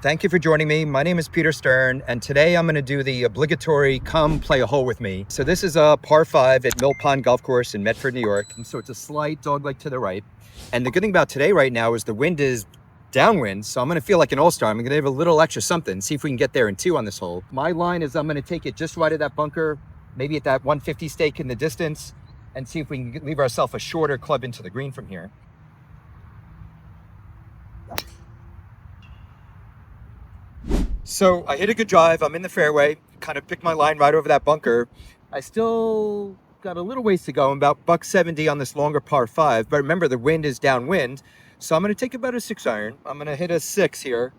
Thank you for joining me. My name is Peter Stern, and today I'm going to do the obligatory come play a hole with me. So this is a par 5 at Mill Pond Golf Course in Medford, New York. And so it's a slight dogleg to the right. And the good thing about today right now is the wind is downwind, so I'm going to feel like an all-star. I'm going to have a little extra something, see if we can get there in 2 on this hole. My line is I'm going to take it just right at that bunker, maybe at that 150 stake in the distance, and see if we can leave ourselves a shorter club into the green from here. So I hit a good drive. I'm in the fairway, kind of picked my line right over that bunker. I still got a little ways to go. I'm about $170 on this longer par 5. But remember, the wind is downwind. So I'm going to take about a 6 iron. I'm going to hit a 6 here.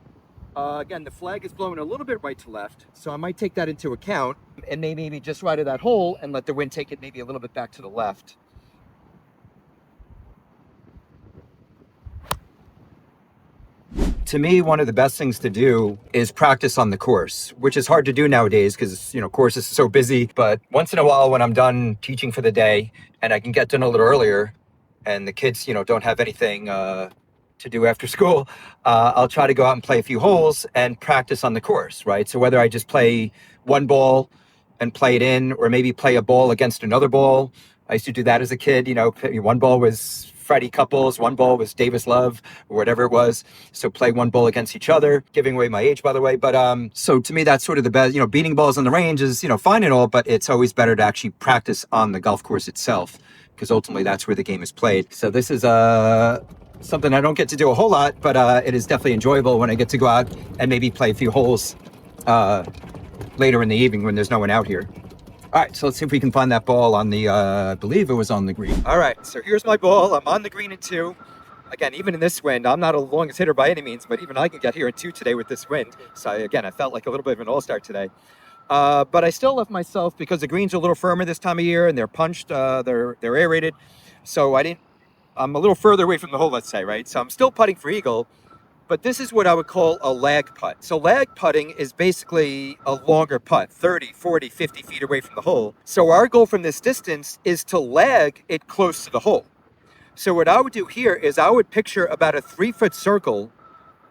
Again, the flag is blowing a little bit right to left. So I might take that into account and maybe just right at that hole and let the wind take it maybe a little bit back to the left. To me, one of the best things to do is practice on the course, which is hard to do nowadays because, courses are so busy. But once in a while, when I'm done teaching for the day and I can get done a little earlier and the kids, don't have anything to do after school, I'll try to go out and play a few holes and practice on the course, right? So whether I just play one ball and play it in or maybe play a ball against another ball. I used to do that as a kid. One ball was Freddie Couples, one ball was Davis Love, or whatever it was. So play one ball against each other, giving away my age, by the way. But so to me, that's sort of the best. Beating balls on the range is, fine and all, but it's always better to actually practice on the golf course itself, because ultimately that's where the game is played. So this is something I don't get to do a whole lot, but it is definitely enjoyable when I get to go out and maybe play a few holes later in the evening when there's no one out here. All right, so let's see if we can find that ball on the, I believe it was on the green. All right, so here's my ball. I'm on the green in 2. Again, even in this wind, I'm not a longest hitter by any means, but even I can get here in 2 today with this wind. So again, I felt like a little bit of an all-star today. But I still left myself, because the greens are a little firmer this time of year and they're punched, they're aerated. So I'm a little further away from the hole, let's say, right? So I'm still putting for eagle. But this is what I would call a lag putt. So lag putting is basically a longer putt, 30, 40, 50 feet away from the hole. So our goal from this distance is to lag it close to the hole. So what I would do here is I would picture about a 3-foot circle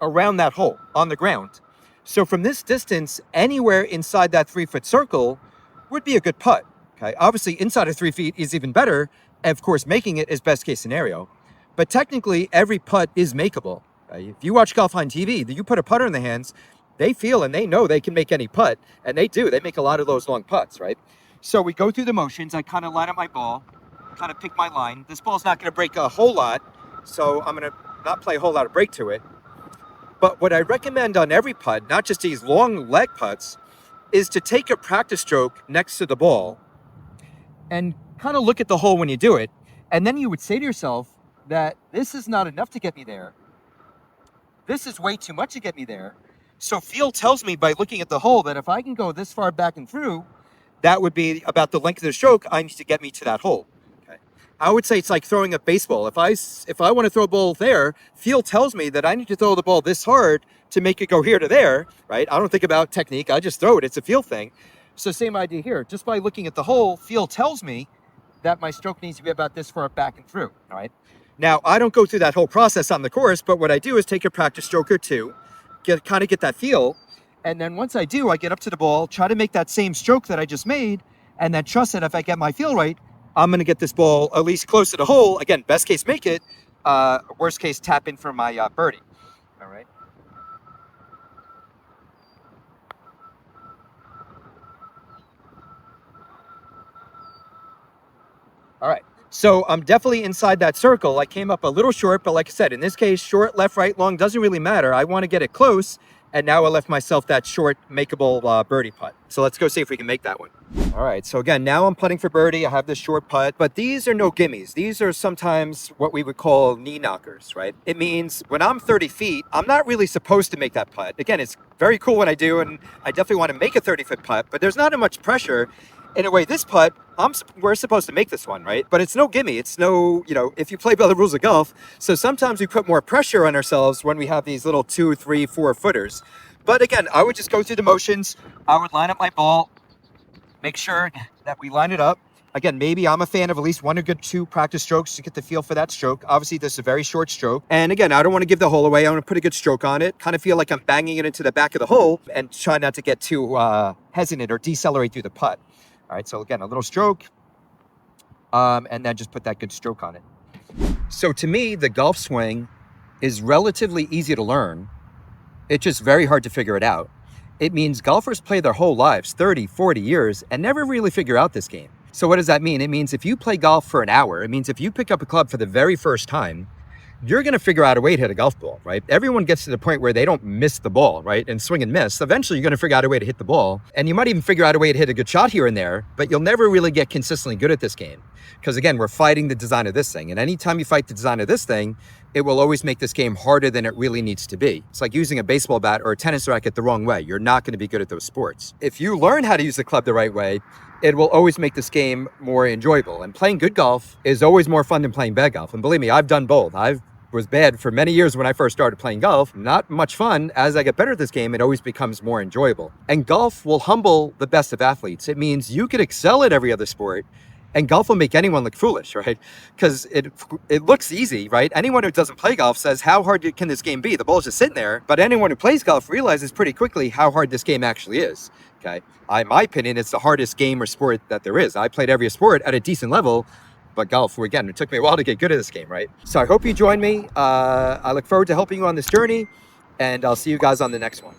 around that hole on the ground. So from this distance, anywhere inside that 3-foot circle would be a good putt. Okay, obviously inside of 3 feet is even better. And of course, making it is best case scenario. But technically, every putt is makeable. If you watch golf on TV, you put a putter in the hands, they feel and they know they can make any putt, and they do. They make a lot of those long putts, right? So we go through the motions. I kind of line up my ball, kind of pick my line. This ball's not going to break a whole lot, so I'm going to not play a whole lot of break to it. But what I recommend on every putt, not just these long leg putts, is to take a practice stroke next to the ball and kind of look at the hole when you do it. And then you would say to yourself that this is not enough to get me there. This is way too much to get me there. So feel tells me by looking at the hole that if I can go this far back and through, that would be about the length of the stroke I need to get me to that hole. Okay. I would say it's like throwing a baseball. If I want to throw a ball there, feel tells me that I need to throw the ball this hard to make it go here to there, right? I don't think about technique. I just throw it. It's a feel thing. So same idea here. Just by looking at the hole, feel tells me that my stroke needs to be about this far back and through, all right? Now, I don't go through that whole process on the course, but what I do is take a practice stroke or 2, get that feel, and then once I do, I get up to the ball, try to make that same stroke that I just made, and then trust that if I get my feel right, I'm going to get this ball at least close to the hole. Again, best case, make it. Worst case, tap in for my birdie. All right. All right. So I'm definitely inside that circle. I came up a little short, but like I said, in this case, short, left, right, long, doesn't really matter. I want to get it close, and now I left myself that short, makeable birdie putt. So let's go see if we can make that one. All right, so again, now I'm putting for birdie. I have this short putt, but these are no gimmies. These are sometimes what we would call knee knockers, right? It means when I'm 30 feet, I'm not really supposed to make that putt. Again, it's very cool when I do, and I definitely want to make a 30-foot putt, but there's not much pressure. In a way, this putt, we're supposed to make this one, right? But it's no gimme. It's no, if you play by the rules of golf. So sometimes we put more pressure on ourselves when we have these little 2, 3, 4 footers. But again, I would just go through the motions. I would line up my ball, make sure that we line it up. Again, maybe I'm a fan of at least 1 or good 2 practice strokes to get the feel for that stroke. Obviously, this is a very short stroke. And again, I don't want to give the hole away. I want to put a good stroke on it. Kind of feel like I'm banging it into the back of the hole and try not to get too hesitant or decelerate through the putt. All right, so again, a little stroke, and then just put that good stroke on it. So to me, the golf swing is relatively easy to learn. It's just very hard to figure it out. It means golfers play their whole lives, 30, 40 years, and never really figure out this game. So what does that mean? It means if you play golf for an hour, it means if you pick up a club for the very first time, you're going to figure out a way to hit a golf ball, right? Everyone gets to the point where they don't miss the ball, right? And swing and miss. Eventually, you're going to figure out a way to hit the ball. And you might even figure out a way to hit a good shot here and there, but you'll never really get consistently good at this game. Because again, we're fighting the design of this thing. And anytime you fight the design of this thing, it will always make this game harder than it really needs to be. It's like using a baseball bat or a tennis racket the wrong way. You're not going to be good at those sports. If you learn how to use the club the right way, it will always make this game more enjoyable. And playing good golf is always more fun than playing bad golf. And believe me, I've done both. I was bad for many years when I first started playing golf. Not much fun. As I get better at this game, it always becomes more enjoyable. And golf will humble the best of athletes. It means you could excel at every other sport, and golf will make anyone look foolish, right? Because it looks easy, right? Anyone who doesn't play golf says, how hard can this game be? The ball's just sitting there. But anyone who plays golf realizes pretty quickly how hard this game actually is, okay? In my opinion, it's the hardest game or sport that there is. I played every sport at a decent level, but golf, again, it took me a while to get good at this game, right? So I hope you join me. I look forward to helping you on this journey, and I'll see you guys on the next one.